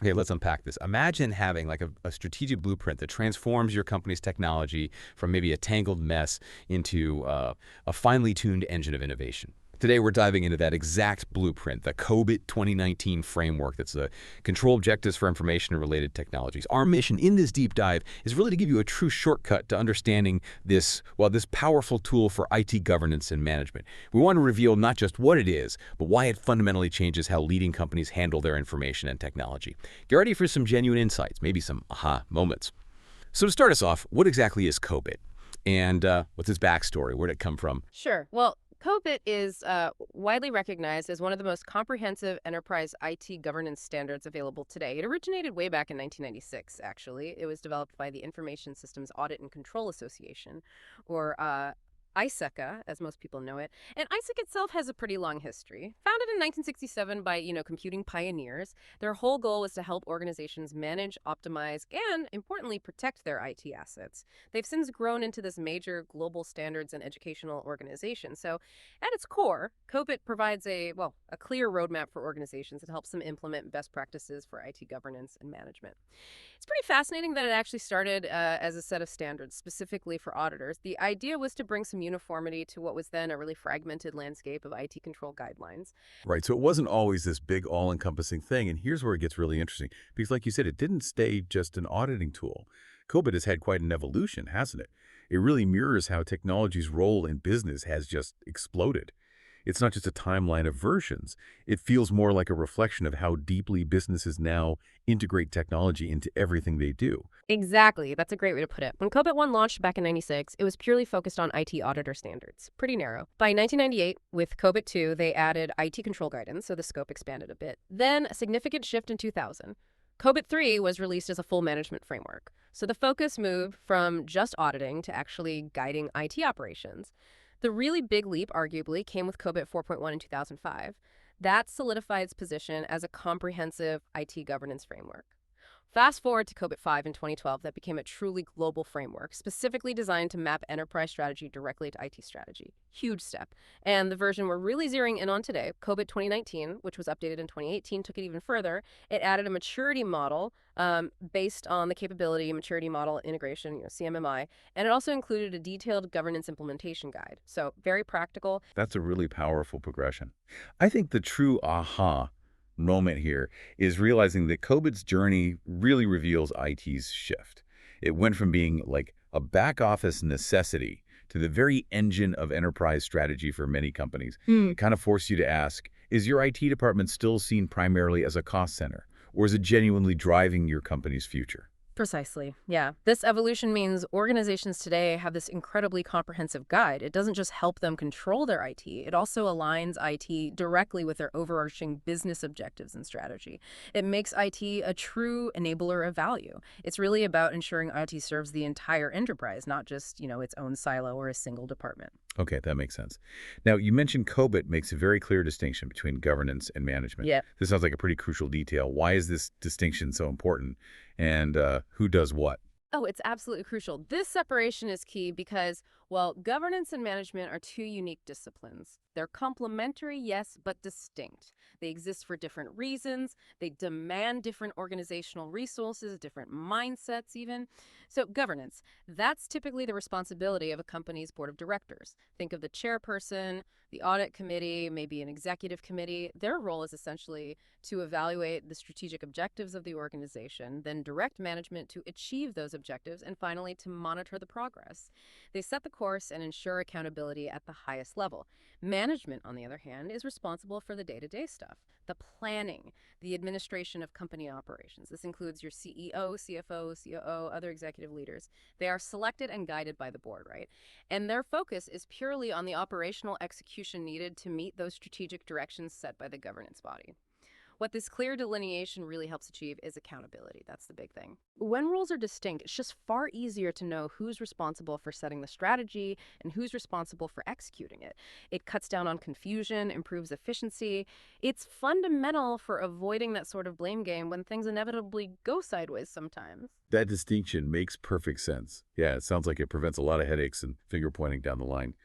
Okay, let's unpack this. Imagine having like a strategic blueprint that transforms your company's technology from maybe a tangled mess into a finely tuned engine of innovation. Today, we're diving into that exact blueprint, the COBIT 2019 framework that's the control objectives for information and related technologies. Our mission in this deep dive is really to give you a true shortcut to understanding this, well, this powerful tool for IT governance and management. We want to reveal not just what it is, but why it fundamentally changes how leading companies handle their information and technology. Get ready for some genuine insights, maybe some aha moments. So to start us off, what exactly is COBIT? And what's its backstory? Where did it come from? Sure. Well, COBIT is widely recognized as one of the most comprehensive enterprise IT governance standards available today. It originated way back in 1996, actually. It was developed by the Information Systems Audit and Control Association, or ISECA, as most people know it. And ISEC itself has a pretty long history. Founded in 1967 by, computing pioneers, their whole goal was to help organizations manage, optimize, and, importantly, protect their IT assets. They've since grown into this major global standards and educational organization. So, at its core, COBIT provides a clear roadmap for organizations that helps them implement best practices for IT governance and management. It's pretty fascinating that it actually started as a set of standards specifically for auditors. The idea was to bring some uniformity to what was then a really fragmented landscape of IT control guidelines. Right. So it wasn't always this big all-encompassing thing. And here's where it gets really interesting. Because like you said, it didn't stay just an auditing tool. COBIT has had quite an evolution, hasn't it? It really mirrors how technology's role in business has just exploded. It's not just a timeline of versions. It feels more like a reflection of how deeply businesses now integrate technology into everything they do. Exactly. That's a great way to put it. When COBIT 1 launched back in 96, it was purely focused on IT auditor standards. Pretty narrow. By 1998, with COBIT 2, they added IT control guidance, so the scope expanded a bit. Then a significant shift in 2000. COBIT 3 was released as a full management framework. So the focus moved from just auditing to actually guiding IT operations. The really big leap, arguably, came with COBIT 4.1 in 2005. That solidified its position as a comprehensive IT governance framework. Fast forward to COBIT 5 in 2012, that became a truly global framework, specifically designed to map enterprise strategy directly to IT strategy. Huge step. And the version we're really zeroing in on today, COBIT 2019, which was updated in 2018, took it even further. It added a maturity model based on the capability maturity model integration, CMMI, and it also included a detailed governance implementation guide. So very practical. That's a really powerful progression. I think the true aha moment here is realizing that COBIT's journey really reveals IT's shift. It went from being like a back office necessity to the very engine of enterprise strategy for many companies. It kind of forced you to ask, is your IT department still seen primarily as a cost center, or is it genuinely driving your company's future? Precisely. Yeah. This evolution means organizations today have this incredibly comprehensive guide. It doesn't just help them control their IT, it also aligns IT directly with their overarching business objectives and strategy. It makes IT a true enabler of value. It's really about ensuring IT serves the entire enterprise, not just, its own silo or a single department. Okay, that makes sense. Now, you mentioned COBIT makes a very clear distinction between governance and management. Yeah. This sounds like a pretty crucial detail. Why is this distinction so important, and who does what? Oh, it's absolutely crucial. This separation is key because, well, governance and management are two unique disciplines. They're complementary, yes, but distinct. They exist for different reasons. They demand different organizational resources, different mindsets even. So governance, that's typically the responsibility of a company's board of directors. Think of the chairperson, the audit committee, maybe an executive committee. Their role is essentially to evaluate the strategic objectives of the organization, then direct management to achieve those objectives, and finally to monitor the progress. They set the course and ensure accountability at the highest level. Management, on the other hand, is responsible for the day-to-day stuff, the planning, the administration of company operations. This includes your CEO, CFO, COO, other executive leaders. They are selected and guided by the board, right? And their focus is purely on the operational execution needed to meet those strategic directions set by the governance body. What this clear delineation really helps achieve is accountability. That's the big thing. When roles are distinct, it's just far easier to know who's responsible for setting the strategy and who's responsible for executing it. It cuts down on confusion, improves efficiency. It's fundamental for avoiding that sort of blame game when things inevitably go sideways sometimes. That distinction makes perfect sense. Yeah, it sounds like it prevents a lot of headaches and finger pointing down the line.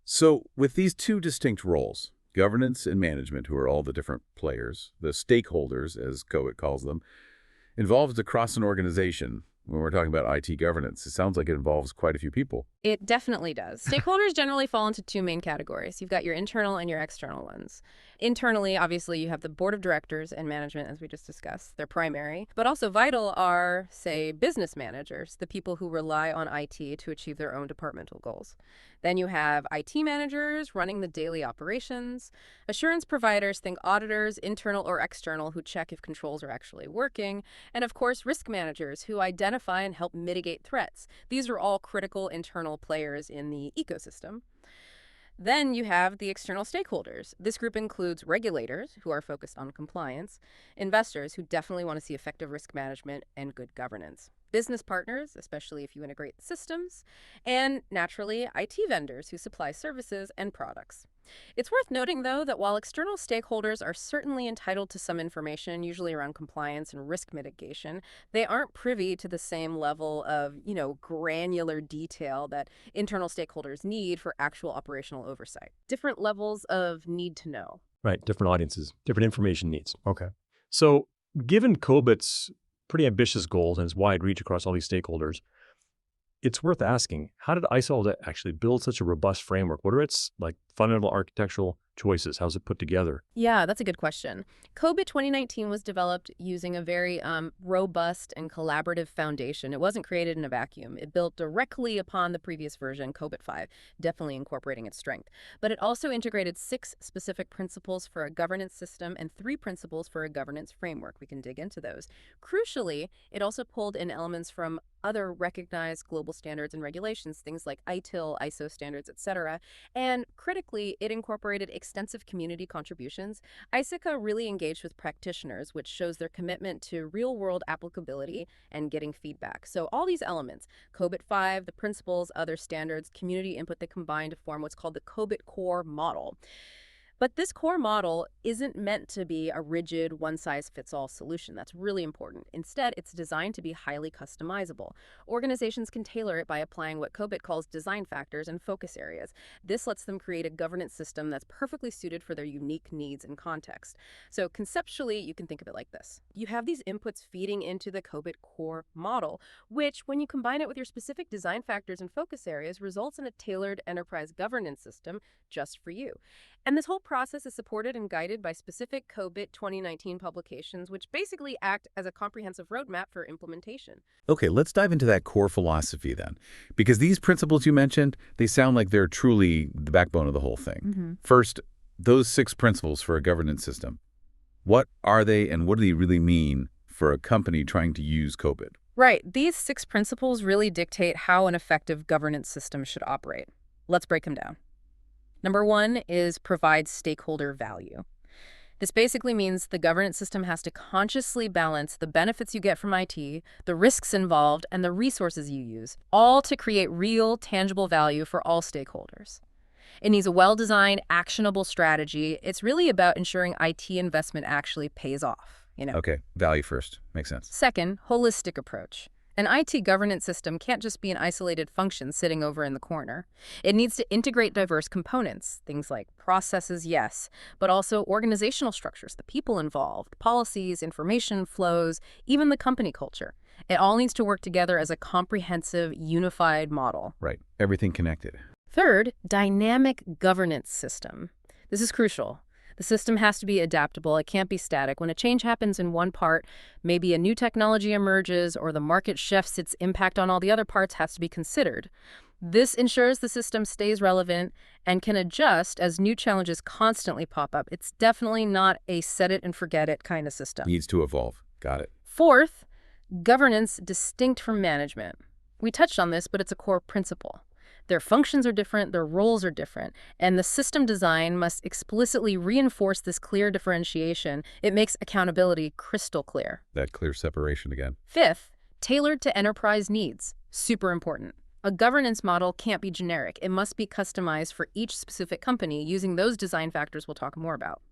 So with these two distinct roles, Governance and management, who are all the different players, the stakeholders, as COBIT calls them, involved across an organization. When we're talking about IT governance, it sounds like it involves quite a few people. It definitely does. Stakeholders generally fall into two main categories. You've got your internal and your external ones. Internally, obviously, you have the board of directors and management, as we just discussed. They're primary. But also vital are, say, business managers, the people who rely on IT to achieve their own departmental goals. Then you have IT managers running the daily operations. Assurance providers, think auditors, internal or external, who check if controls are actually working. And of course, risk managers who identify and help mitigate threats. These are all critical internal players in the ecosystem. Then you have the external stakeholders. This group includes regulators, who are focused on compliance, investors, who definitely want to see effective risk management and good governance, business partners, especially if you integrate systems, and naturally, IT vendors who supply services and products. It's worth noting, though, that while external stakeholders are certainly entitled to some information, usually around compliance and risk mitigation, they aren't privy to the same level of, granular detail that internal stakeholders need for actual operational oversight. Different levels of need to know. Right, different audiences, different information needs. Okay. So given COBIT's pretty ambitious goals and its wide reach across all these stakeholders, it's worth asking, how did ISO actually build such a robust framework? What are its fundamental architectural choices? How's it put together? Yeah, that's a good question. COBIT 2019 was developed using a very robust and collaborative foundation. It wasn't created in a vacuum. It built directly upon the previous version, COBIT 5, definitely incorporating its strength. But it also integrated 6 specific principles for a governance system and 3 principles for a governance framework. We can dig into those. Crucially, it also pulled in elements from other recognized global standards and regulations, things like ITIL, ISO standards, etc. And critically, it incorporated extensive community contributions. ISICA really engaged with practitioners, which shows their commitment to real-world applicability and getting feedback. So all these elements, COBIT 5, the principles, other standards, community input, they combine to form what's called the COBIT core model. But this core model isn't meant to be a rigid, one-size-fits-all solution. That's really important. Instead, it's designed to be highly customizable. Organizations can tailor it by applying what COBIT calls design factors and focus areas. This lets them create a governance system that's perfectly suited for their unique needs and context. So conceptually, you can think of it like this. You have these inputs feeding into the COBIT core model, which, when you combine it with your specific design factors and focus areas, results in a tailored enterprise governance system just for you. And this whole process is supported and guided by specific COBIT 2019 publications, which basically act as a comprehensive roadmap for implementation. Okay, let's dive into that core philosophy then. Because these principles you mentioned, they sound like they're truly the backbone of the whole thing. First, those 6 principles for a governance system. What are they and what do they really mean for a company trying to use COBIT? Right. These 6 principles really dictate how an effective governance system should operate. Let's break them down. Number 1 is provide stakeholder value. This basically means the governance system has to consciously balance the benefits you get from IT, the risks involved, and the resources you use, all to create real, tangible value for all stakeholders. It needs a well-designed, actionable strategy. It's really about ensuring IT investment actually pays off. Okay, value first. Makes sense. Second, holistic approach. An IT governance system can't just be an isolated function sitting over in the corner. It needs to integrate diverse components, things like processes, yes, but also organizational structures, the people involved, policies, information flows, even the company culture. It all needs to work together as a comprehensive, unified model. Right, everything connected. Third, dynamic governance system. This is crucial. The system has to be adaptable. It can't be static. When a change happens in one part, maybe a new technology emerges or the market shifts, its impact on all the other parts has to be considered. This ensures the system stays relevant and can adjust as new challenges constantly pop up. It's definitely not a set it and forget it kind of system. Needs to evolve. Got it. Fourth, governance distinct from management. We touched on this, but it's a core principle. Their functions are different, their roles are different, and the system design must explicitly reinforce this clear differentiation. It makes accountability crystal clear. That clear separation again. Fifth, tailored to enterprise needs. Super important. A governance model can't be generic. It must be customized for each specific company using those design factors we'll talk more about.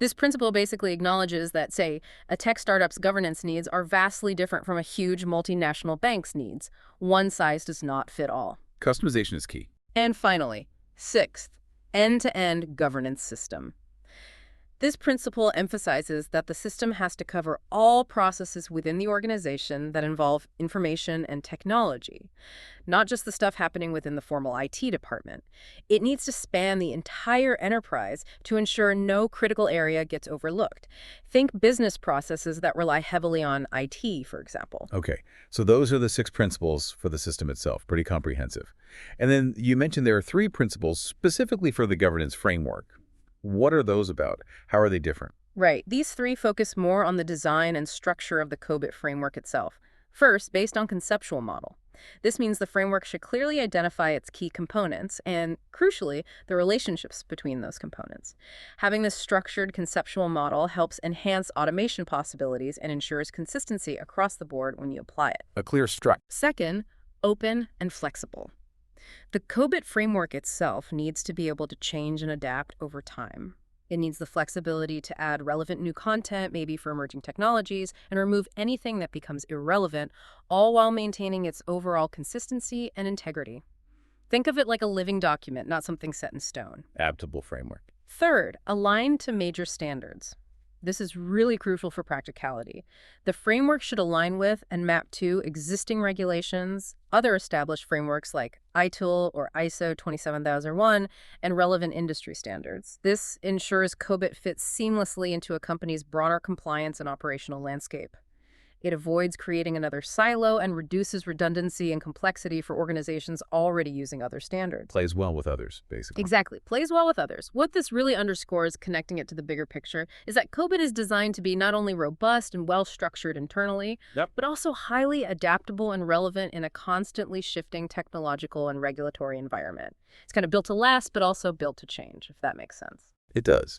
This principle basically acknowledges that, say, a tech startup's governance needs are vastly different from a huge multinational bank's needs. One size does not fit all. Customization is key. And finally, sixth, end-to-end governance system. This principle emphasizes that the system has to cover all processes within the organization that involve information and technology, not just the stuff happening within the formal IT department. It needs to span the entire enterprise to ensure no critical area gets overlooked. Think business processes that rely heavily on IT, for example. Okay, so those are the 6 principles for the system itself. Pretty comprehensive. And then you mentioned there are 3 principles specifically for the governance framework. What are those about? How are they different? Right. These 3 focus more on the design and structure of the COBIT framework itself. First, based on conceptual model. This means the framework should clearly identify its key components and, crucially, the relationships between those components. Having this structured conceptual model helps enhance automation possibilities and ensures consistency across the board when you apply it. A clear structure. Second, open and flexible. The COBIT framework itself needs to be able to change and adapt over time. It needs the flexibility to add relevant new content, maybe for emerging technologies, and remove anything that becomes irrelevant, all while maintaining its overall consistency and integrity. Think of it like a living document, not something set in stone. Adaptable framework. Third, align to major standards. This is really crucial for practicality. The framework should align with and map to existing regulations, other established frameworks like ITIL or ISO 27001, and relevant industry standards. This ensures COBIT fits seamlessly into a company's broader compliance and operational landscape. It avoids creating another silo and reduces redundancy and complexity for organizations already using other standards. Plays well with others, basically. Exactly. Plays well with others. What this really underscores, connecting it to the bigger picture, is that COBIT is designed to be not only robust and well-structured internally, but also highly adaptable and relevant in a constantly shifting technological and regulatory environment. It's kind of built to last, but also built to change, if that makes sense. It does.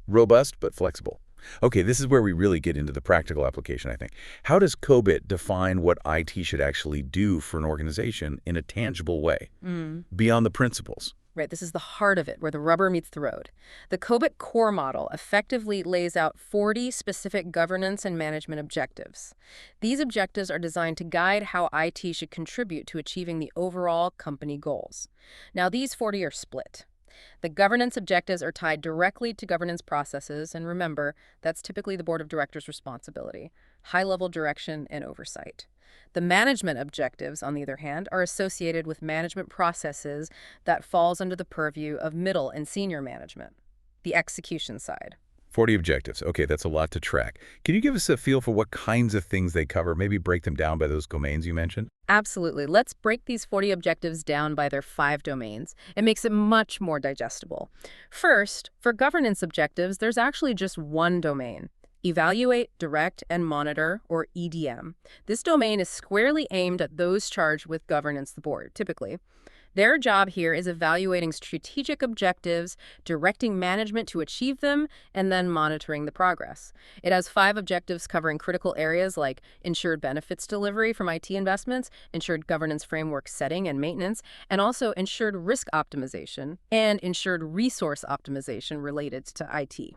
Robust, but flexible. Okay, this is where we really get into the practical application, I think. How does COBIT define what IT should actually do for an organization in a tangible way, beyond the principles? Right, this is the heart of it, where the rubber meets the road. The COBIT core model effectively lays out 40 specific governance and management objectives. These objectives are designed to guide how IT should contribute to achieving the overall company goals. Now, these 40 are split. The governance objectives are tied directly to governance processes, and remember, that's typically the board of directors' responsibility, high-level direction and oversight. The management objectives, on the other hand, are associated with management processes that falls under the purview of middle and senior management, the execution side. 40 objectives. Okay, that's a lot to track. Can you give us a feel for what kinds of things they cover? Maybe break them down by those domains you mentioned? Absolutely. Let's break these 40 objectives down by their 5 domains. It makes it much more digestible. First, for governance objectives, there's actually just one domain. Evaluate, direct, and monitor, or EDM. This domain is squarely aimed at those charged with governance the board, typically. Their job here is evaluating strategic objectives, directing management to achieve them, and then monitoring the progress. It has 5 objectives covering critical areas like ensured benefits delivery from IT investments, ensured governance framework setting and maintenance, and also ensured risk optimization and ensured resource optimization related to IT.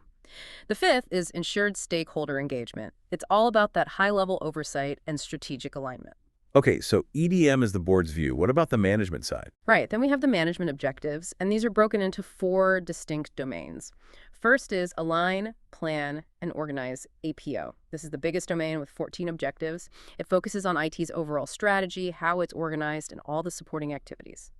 The 5th is ensured stakeholder engagement. It's all about that high-level oversight and strategic alignment. Okay, so EDM is the board's view. What about the management side? Right, then we have the management objectives, and these are broken into 4 distinct domains. First is align, plan, and organize APO. This is the biggest domain with 14 objectives. It focuses on IT's overall strategy, how it's organized, and all the supporting activities.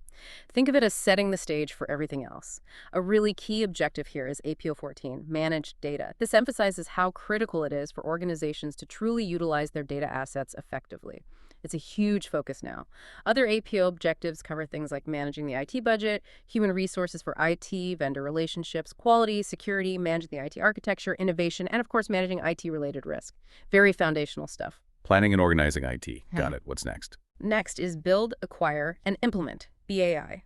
Think of it as setting the stage for everything else. A really key objective here is APO 14, managed data. This emphasizes how critical it is for organizations to truly utilize their data assets effectively. It's a huge focus now. Other APO objectives cover things like managing the IT budget, human resources for IT, vendor relationships, quality, security, managing the IT architecture, innovation, and of course, managing IT-related risk. Very foundational stuff. Planning and organizing IT. Got it. What's next? Next is build, acquire, and implement, BAI.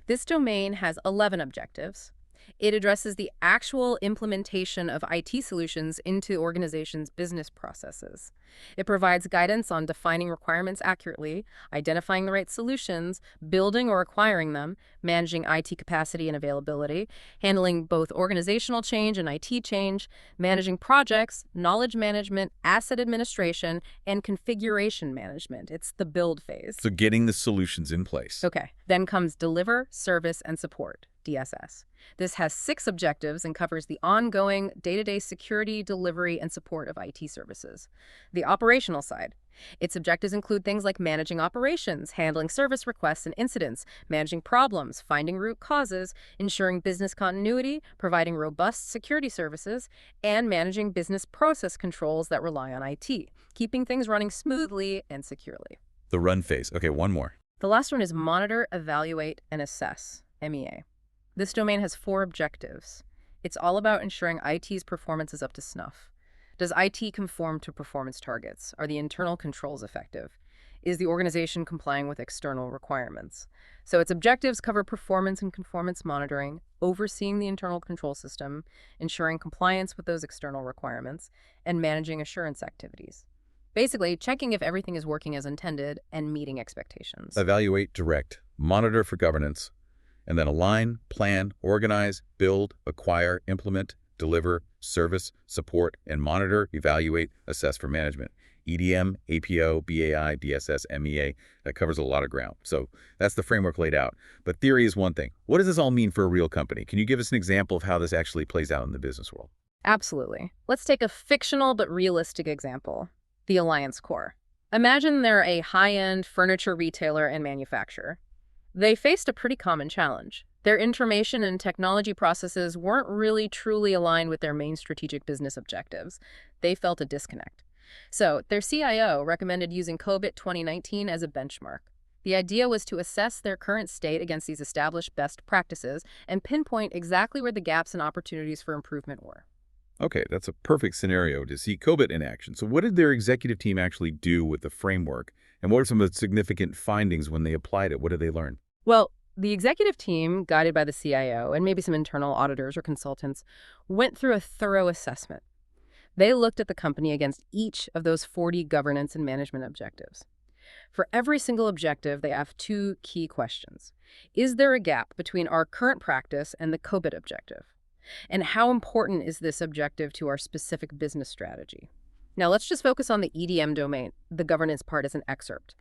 This domain has 11 objectives. It addresses the actual implementation of IT solutions into organizations' business processes. It provides guidance on defining requirements accurately, identifying the right solutions, building or acquiring them, managing IT capacity and availability, handling both organizational change and IT change, managing projects, knowledge management, asset administration, and configuration management. It's the build phase. So getting the solutions in place. Okay. Then comes deliver, service, and support. DSS. This has 6 objectives and covers the ongoing day-to-day security, delivery, and support of IT services. The operational side. Its objectives include things like managing operations, handling service requests and incidents, managing problems, finding root causes, ensuring business continuity, providing robust security services, and managing business process controls that rely on IT, keeping things running smoothly and securely. The run phase. Okay, one more. The last one is monitor, evaluate, and assess, MEA. This domain has 4 objectives. It's all about ensuring IT's performance is up to snuff. Does IT conform to performance targets? Are the internal controls effective? Is the organization complying with external requirements? So its objectives cover performance and conformance monitoring, overseeing the internal control system, ensuring compliance with those external requirements, and managing assurance activities. Basically, checking if everything is working as intended and meeting expectations. Evaluate, direct, monitor for governance, and then align, plan, organize, build, acquire, implement, deliver, service, support, and monitor, evaluate, assess for management. EDM, APO, BAI, DSS, MEA, that covers a lot of ground. So that's the framework laid out. But theory is one thing. What does this all mean for a real company? Can you give us an example of how this actually plays out in the business world? Absolutely. Let's take a fictional but realistic example. The Alliance Corps. Imagine they're a high-end furniture retailer and manufacturer. They faced a pretty common challenge. Their information and technology processes weren't really truly aligned with their main strategic business objectives. They felt a disconnect. So their CIO recommended using COBIT 2019 as a benchmark. The idea was to assess their current state against these established best practices and pinpoint exactly where the gaps and opportunities for improvement were. Okay, that's a perfect scenario to see COBIT in action. So what did their executive team actually do with the framework? And what are some of the significant findings when they applied it? What did they learn? Well, the executive team, guided by the CIO and maybe some internal auditors or consultants, went through a thorough assessment. They looked at the company against each of those 40 governance and management objectives. For every single objective, they asked 2 key questions. Is there a gap between our current practice and the COBIT objective? And how important is this objective to our specific business strategy? Now, let's just focus on the EDM domain, the governance part as an excerpt.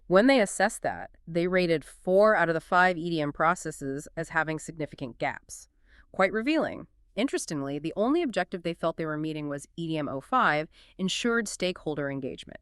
When they assessed that, they rated 4 out of the 5 EDM processes as having significant gaps. Quite revealing. Interestingly, the only objective they felt they were meeting was EDM 05, ensured stakeholder engagement.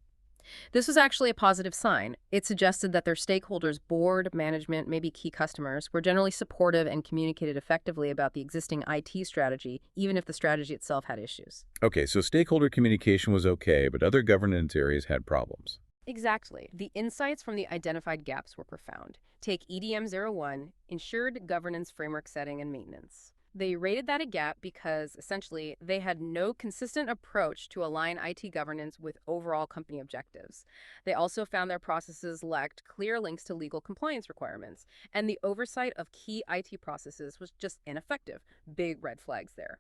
This was actually a positive sign. It suggested that their stakeholders, board, management, maybe key customers, were generally supportive and communicated effectively about the existing IT strategy, even if the strategy itself had issues. Okay, so stakeholder communication was okay, but other governance areas had problems. Exactly. The insights from the identified gaps were profound. Take EDM 01, Ensured Governance Framework Setting and Maintenance. They rated that a gap because, essentially, they had no consistent approach to align IT governance with overall company objectives. They also found their processes lacked clear links to legal compliance requirements, and the oversight of key IT processes was just ineffective. Big red flags there.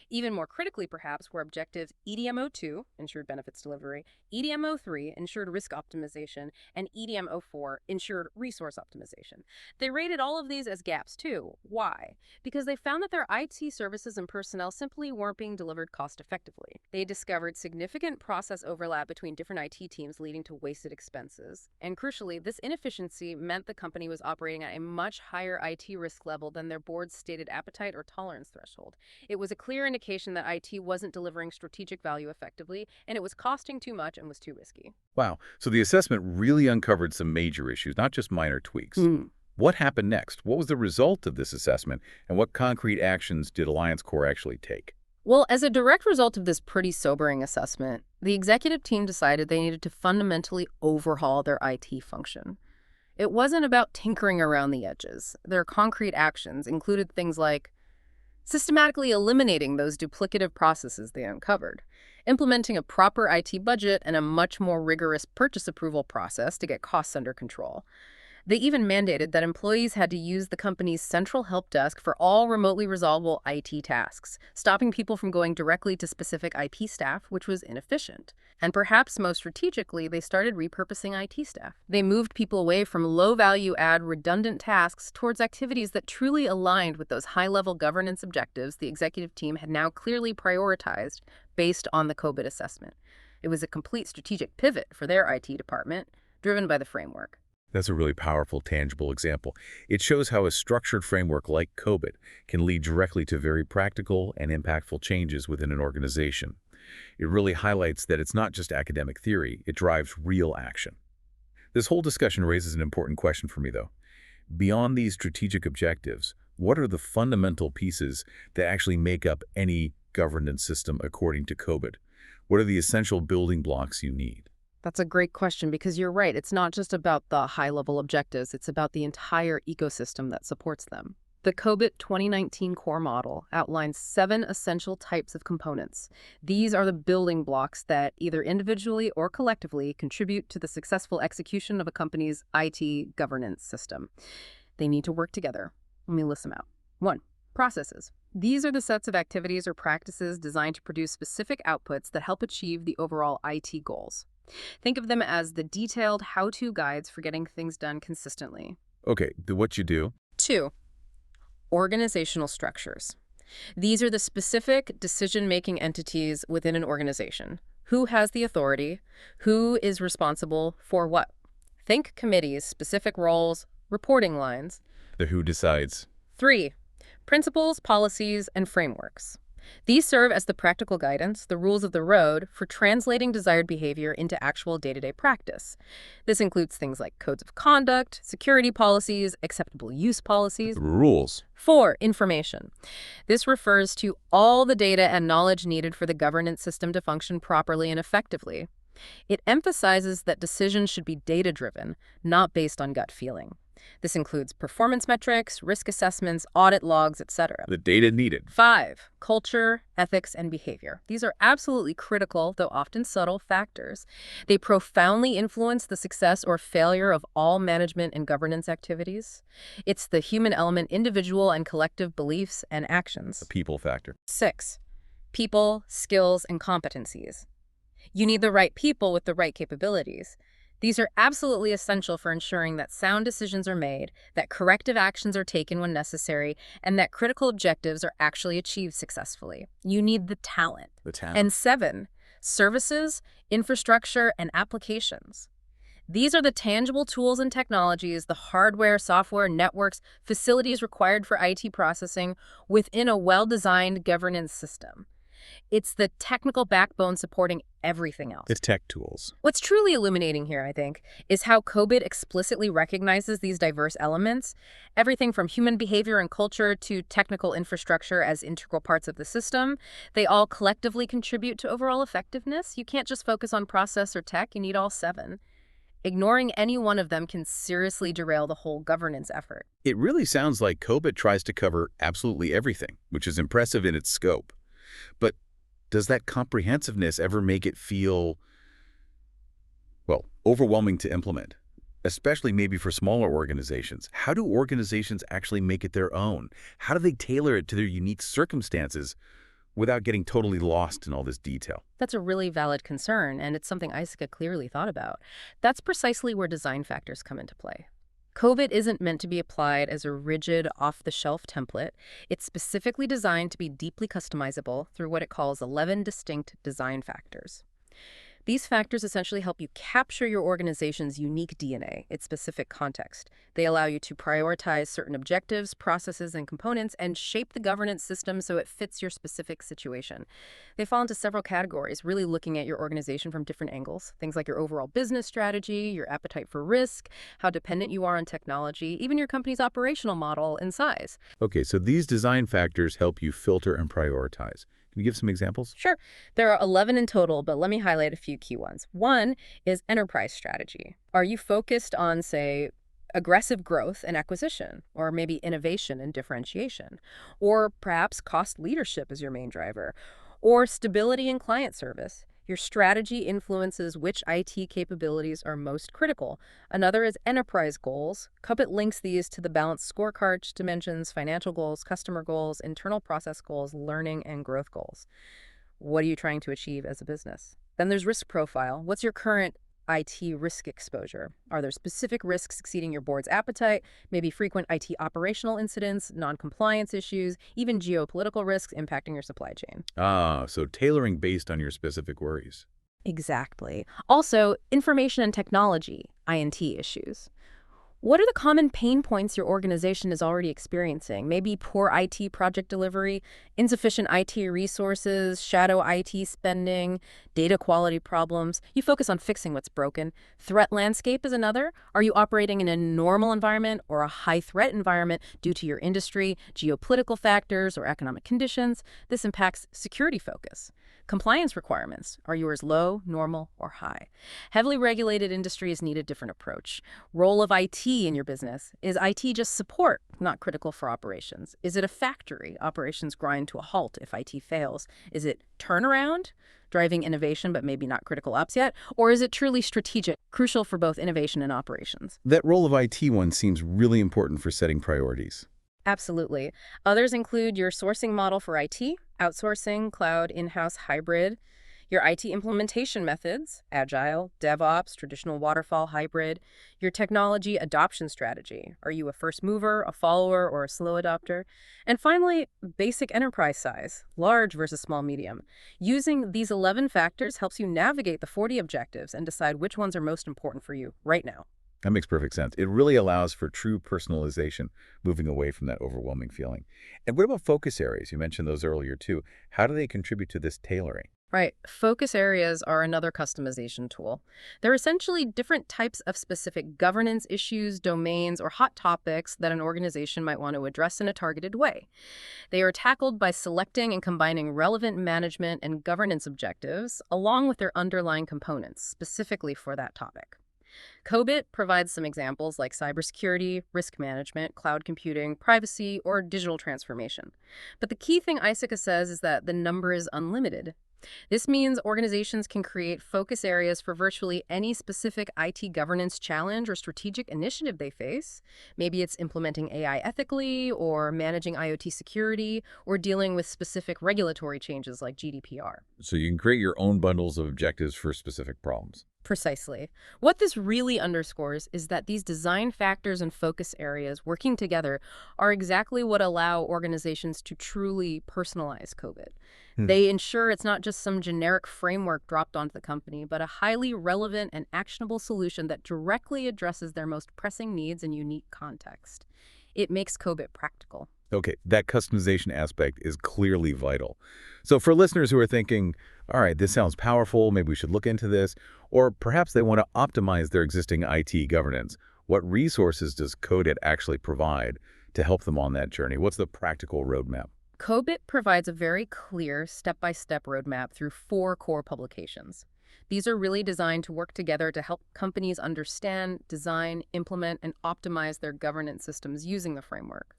Even more critically, perhaps, were objectives EDM 02, Ensured Benefits Delivery, EDM 03, Ensured Risk Optimization, and EDM 04, Ensured Resource Optimization. They rated all of these as gaps, too. Why? Because they found that their IT services and personnel simply weren't being delivered cost-effectively. They discovered significant process overlap between different IT teams, leading to wasted expenses. And crucially, this inefficiency meant the company was operating at a much higher IT risk level than their board's stated appetite or tolerance threshold. It was a clear indication that IT wasn't delivering strategic value effectively, and it was costing too much and was too risky. Wow, so the assessment really uncovered some major issues, not just minor tweaks. What happened next? What was the result of this assessment, and what concrete actions did Alliance Corps actually take? Well, as a direct result of this pretty sobering assessment, the executive team decided they needed to fundamentally overhaul their IT function. It wasn't about tinkering around the edges. Their concrete actions included things like systematically eliminating those duplicative processes they uncovered, implementing a proper IT budget and a much more rigorous purchase approval process to get costs under control. They even mandated that employees had to use the company's central help desk for all remotely resolvable IT tasks, stopping people from going directly to specific IT staff, which was inefficient. And perhaps most strategically, they started repurposing IT staff. They moved people away from low-value-add redundant tasks towards activities that truly aligned with those high-level governance objectives the executive team had now clearly prioritized based on the COBIT assessment. It was a complete strategic pivot for their IT department, driven by the framework. That's a really powerful, tangible example. It shows how a structured framework like COBIT can lead directly to very practical and impactful changes within an organization. It really highlights that it's not just academic theory, it drives real action. This whole discussion raises an important question for me, though. Beyond these strategic objectives, what are the fundamental pieces that actually make up any governance system according to COBIT? What are the essential building blocks you need? That's a great question because you're right. It's not just about the high-level objectives. It's about the entire ecosystem that supports them. The COBIT 2019 core model outlines 7 essential types of components. These are the building blocks that either individually or collectively contribute to the successful execution of a company's IT governance system. They need to work together. Let me list them out. 1. Processes. These are the sets of activities or practices designed to produce specific outputs that help achieve the overall IT goals. Think of them as the detailed how-to guides for getting things done consistently. Okay, what you do. 2. Organizational structures. These are the specific decision-making entities within an organization. Who has the authority? Who is responsible for what? Think committees, specific roles, reporting lines. The who decides. 3. Principles, policies, and frameworks. These serve as the practical guidance, the rules of the road, for translating desired behavior into actual day-to-day practice. This includes things like codes of conduct, security policies, acceptable use policies. The rules. 4. Information. This refers to all the data and knowledge needed for the governance system to function properly and effectively. It emphasizes that decisions should be data-driven, not based on gut feeling. This includes performance metrics, risk assessments, audit logs, etc. The data needed. 5. Culture, ethics, and behavior. These are absolutely critical, though often subtle, factors. They profoundly influence the success or failure of all management and governance activities. It's the human element, individual and collective beliefs and actions. The people factor. 6. People, skills, and competencies. You need the right people with the right capabilities. These are absolutely essential for ensuring that sound decisions are made, that corrective actions are taken when necessary, and that critical objectives are actually achieved successfully. You need the talent. And 7, services, infrastructure, and applications. These are the tangible tools and technologies, the hardware, software, networks, facilities required for IT processing within a well-designed governance system. It's the technical backbone supporting everything else. It's tech tools. What's truly illuminating here, I think, is how COBIT explicitly recognizes these diverse elements, everything from human behavior and culture to technical infrastructure as integral parts of the system. They all collectively contribute to overall effectiveness. You can't just focus on process or tech, you need all 7. Ignoring any one of them can seriously derail the whole governance effort. It really sounds like COBIT tries to cover absolutely everything, which is impressive in its scope. But does that comprehensiveness ever make it feel, well, overwhelming to implement? Especially maybe for smaller organizations. How do organizations actually make it their own? How do they tailor it to their unique circumstances without getting totally lost in all this detail? That's a really valid concern, and it's something ISCA clearly thought about. That's precisely where design factors come into play. COBIT isn't meant to be applied as a rigid, off-the-shelf template. It's specifically designed to be deeply customizable through what it calls 11 distinct design factors. These factors essentially help you capture your organization's unique DNA, its specific context. They allow you to prioritize certain objectives, processes, and components, and shape the governance system so it fits your specific situation. They fall into several categories, really looking at your organization from different angles. Things like your overall business strategy, your appetite for risk, how dependent you are on technology, even your company's operational model and size. Okay, so these design factors help you filter and prioritize. Can you give some examples? Sure. There are 11 in total, but let me highlight a few key ones. 1 is enterprise strategy. Are you focused on, say, aggressive growth and acquisition, or maybe innovation and differentiation, or perhaps cost leadership is your main driver, or stability in client service? Your strategy influences which IT capabilities are most critical. Another is enterprise goals. COBIT links these to the balanced scorecard dimensions, financial goals, customer goals, internal process goals, learning and growth goals. What are you trying to achieve as a business? Then there's risk profile. What's your current IT risk exposure? Are there specific risks exceeding your board's appetite? Maybe frequent IT operational incidents, non-compliance issues, even geopolitical risks impacting your supply chain. So tailoring based on your specific worries. Exactly. Also, information and technology, INT issues. What are the common pain points your organization is already experiencing? Maybe poor IT project delivery, insufficient IT resources, shadow IT spending, data quality problems. You focus on fixing what's broken. Threat landscape is another. Are you operating in a normal environment or a high-threat environment due to your industry, geopolitical factors, or economic conditions? This impacts security focus. Compliance requirements. Are yours low, normal, or high? Heavily regulated industries need a different approach. Role of IT in your business. Is IT just support, not critical for operations? Is it a factory? Operations grind to a halt if IT fails. Is it turnaround? Driving innovation but maybe not critical ops yet? Or is it truly strategic, crucial for both innovation and operations? That role of IT one seems really important for setting priorities. Absolutely. Others include your sourcing model for IT, outsourcing, cloud, in-house, hybrid, your IT implementation methods, agile, DevOps, traditional waterfall, hybrid, your technology adoption strategy. Are you a first mover, a follower, or a slow adopter? And finally, basic enterprise size, large versus small medium. Using these 11 factors helps you navigate the 40 objectives and decide which ones are most important for you right now. That makes perfect sense. It really allows for true personalization, moving away from that overwhelming feeling. And what about focus areas? You mentioned those earlier too. How do they contribute to this tailoring? Right. Focus areas are another customization tool. They're essentially different types of specific governance issues, domains, or hot topics that an organization might want to address in a targeted way. They are tackled by selecting and combining relevant management and governance objectives along with their underlying components specifically for that topic. COBIT provides some examples like cybersecurity, risk management, cloud computing, privacy, or digital transformation. But the key thing ISACA says is that the number is unlimited. This means organizations can create focus areas for virtually any specific IT governance challenge or strategic initiative they face. Maybe it's implementing AI ethically, or managing IoT security, or dealing with specific regulatory changes like GDPR. So you can create your own bundles of objectives for specific problems. Precisely. What this really underscores is that these design factors and focus areas working together are exactly what allow organizations to truly personalize COBIT. They ensure it's not just some generic framework dropped onto the company, but a highly relevant and actionable solution that directly addresses their most pressing needs in unique context. It makes COBIT practical. Okay, that customization aspect is clearly vital. So for listeners who are thinking, all right, this sounds powerful, maybe we should look into this, or perhaps they want to optimize their existing IT governance, what resources does COBIT actually provide to help them on that journey? What's the practical roadmap? COBIT provides a very clear step-by-step roadmap through 4 core publications. These are really designed to work together to help companies understand, design, implement, and optimize their governance systems using the framework.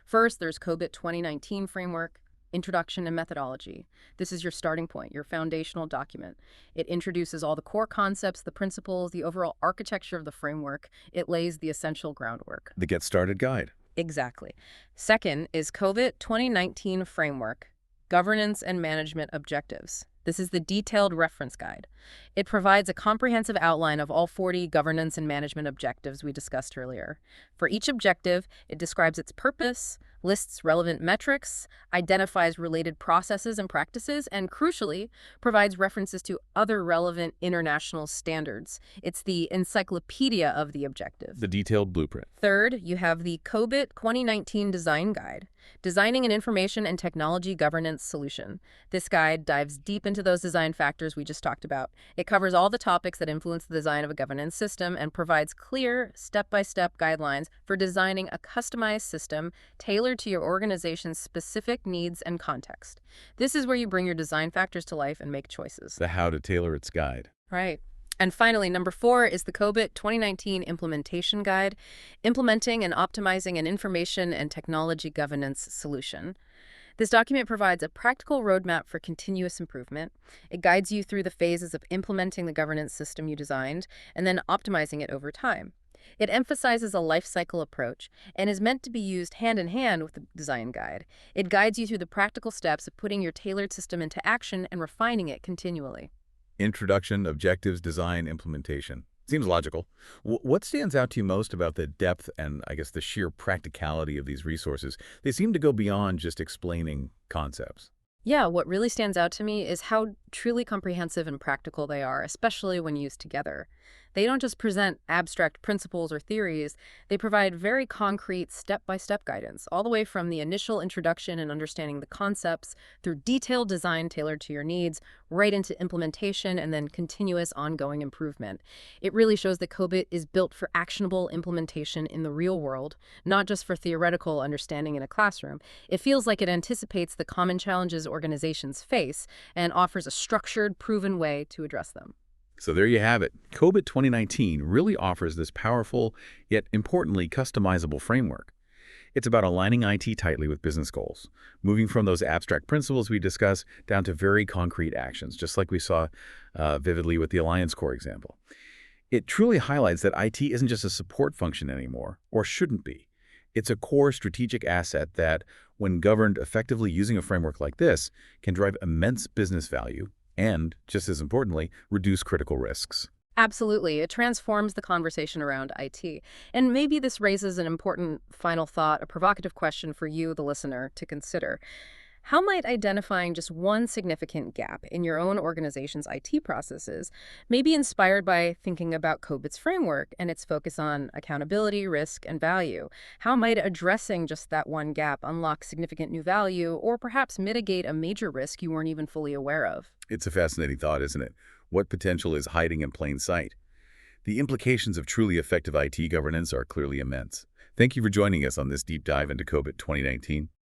First, there's COBIT 2019 Framework, Introduction and Methodology. This is your starting point, your foundational document. It introduces all the core concepts, the principles, the overall architecture of the framework. It lays the essential groundwork. The Get Started Guide. Exactly. Second is COBIT 2019 Framework, Governance and Management Objectives. This is the detailed reference guide. It provides a comprehensive outline of all 40 governance and management objectives we discussed earlier. For each objective, it describes its purpose, lists relevant metrics, identifies related processes and practices, and crucially, provides references to other relevant international standards. It's the encyclopedia of the objective. The detailed blueprint. Third, you have the COBIT 2019 Design Guide, Designing an Information and Technology Governance Solution. This guide dives deep into those design factors we just talked about. It covers all the topics that influence the design of a governance system and provides clear, step-by-step guidelines for designing a customized system tailored to your organization's specific needs and context. This is where you bring your design factors to life and make choices. The How to Tailor Its Guide. Right. And finally, number 4 is the COBIT 2019 Implementation Guide, Implementing and Optimizing an Information and Technology Governance Solution. This document provides a practical roadmap for continuous improvement. It guides you through the phases of implementing the governance system you designed and then optimizing it over time. It emphasizes a life cycle approach and is meant to be used hand in hand with the design guide. It guides you through the practical steps of putting your tailored system into action and refining it continually. Introduction, objectives, design, implementation. Seems logical. What stands out to you most about the depth and, I guess, the sheer practicality of these resources? They seem to go beyond just explaining concepts. Yeah, what really stands out to me is how truly comprehensive and practical they are, especially when used together. They don't just present abstract principles or theories, they provide very concrete step-by-step guidance, all the way from the initial introduction and understanding the concepts, through detailed design tailored to your needs, right into implementation, and then continuous ongoing improvement. It really shows that COBIT is built for actionable implementation in the real world, not just for theoretical understanding in a classroom. It feels like it anticipates the common challenges organizations face and offers a structured, proven way to address them. So there you have it. COBIT 2019 really offers this powerful, yet importantly customizable framework. It's about aligning IT tightly with business goals, moving from those abstract principles we discussed down to very concrete actions, just like we saw vividly with the Alliance Core example. It truly highlights that IT isn't just a support function anymore, or shouldn't be. It's a core strategic asset that, when governed effectively using a framework like this, can drive immense business value and, just as importantly, reduce critical risks. Absolutely. It transforms the conversation around IT. And maybe this raises an important final thought, a provocative question for you, the listener, to consider. How might identifying just one significant gap in your own organization's IT processes may be inspired by thinking about COBIT's framework and its focus on accountability, risk, and value? How might addressing just that one gap unlock significant new value or perhaps mitigate a major risk you weren't even fully aware of? It's a fascinating thought, isn't it? What potential is hiding in plain sight? The implications of truly effective IT governance are clearly immense. Thank you for joining us on this deep dive into COBIT 2019.